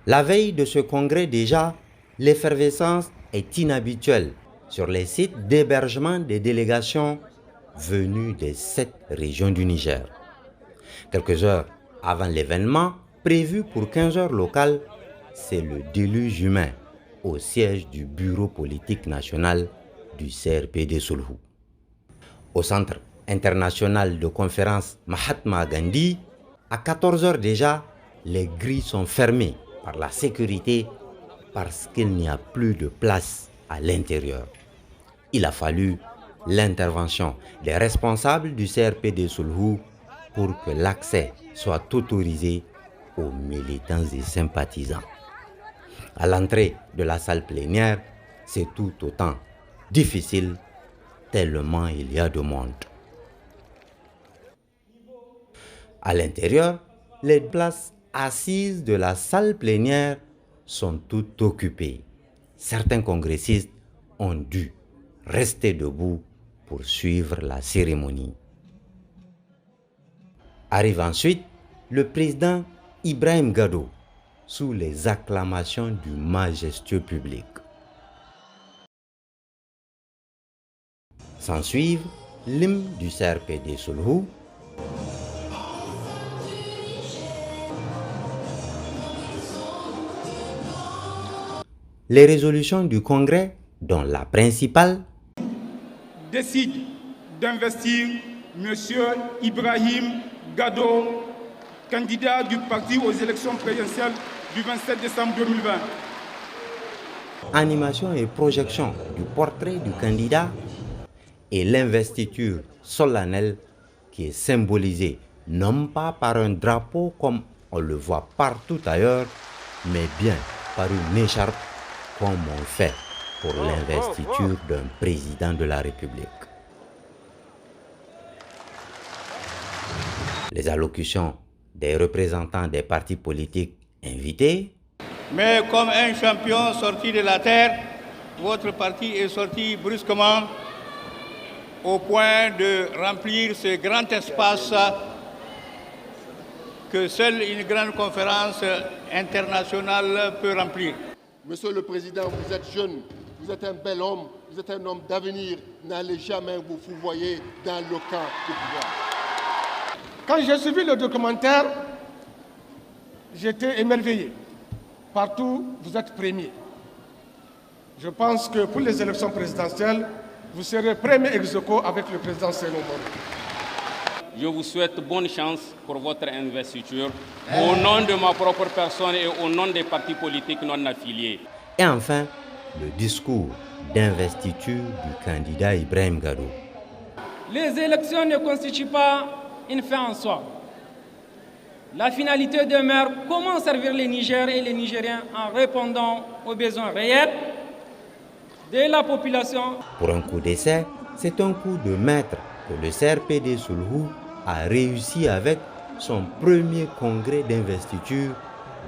La veille de ce congrès déjà, l'effervescence est inhabituelle sur les sites d'hébergement des délégations venues des 7 régions du Niger. Quelques heures avant l'événement, prévu pour 15 heures locales, c'est le déluge humain au siège du bureau politique national du CRPD Sulhu. Au centre international de conférence Mahatma Gandhi, à 14 heures déjà, les grilles sont fermées par la sécurité parce qu'il n'y a plus de place à l'intérieur. Il a fallu l'intervention des responsables du CRPD Sulhu pour que l'accès soit autorisé aux militants et sympathisants. À l'entrée de la salle plénière, c'est tout autant difficile tellement il y a de monde. À l'intérieur, les places assises de la salle plénière sont toutes occupées. Certains congressistes ont dû rester debout pour suivre la cérémonie. Arrive ensuite le président Ibrahim Gado sous les acclamations du majestueux public. S'ensuivent l'hymne du CRPD Sulhu, les résolutions du Congrès, dont la principale décide d'investir M. Ibrahim Gado, candidat du parti aux élections présidentielles du 27 décembre 2020. Animation et projection du portrait du candidat et l'investiture solennelle qui est symbolisée non pas par un drapeau comme on le voit partout ailleurs, mais bien par une écharpe comme on fait pour l'investiture d'un président de la République. Les allocutions des représentants des partis politiques invités. Mais comme un champion sorti de la terre, votre parti est sorti brusquement au point de remplir ce grand espace que seule une grande conférence internationale peut remplir. Monsieur le Président, vous êtes jeune, vous êtes un bel homme, vous êtes un homme d'avenir. N'allez jamais vous fouvoyer dans le camp du pouvoir. Quand j'ai suivi le documentaire, j'étais émerveillé. Partout, vous êtes premier. Je pense que pour les élections présidentielles, vous serez premier ex aequo avec le président Sénou Moro. Je vous souhaite bonne chance pour votre investiture, au nom de ma propre personne et au nom des partis politiques non affiliés. Et enfin, le discours d'investiture du candidat Ibrahim Gado. Les élections ne constituent pas une fin en soi. La finalité demeure comment servir les Nigériens et les Nigériens en répondant aux besoins réels de la population. Pour un coup d'essai, c'est un coup de maître que le CRPD Sulhu a réussi avec son premier congrès d'investiture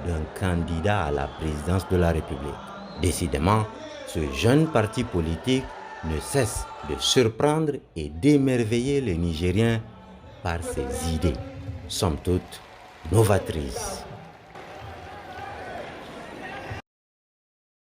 d'un candidat à la présidence de la République. Décidément, ce jeune parti politique ne cesse de surprendre et d'émerveiller les Nigériens par ses idées, somme toute novatrices.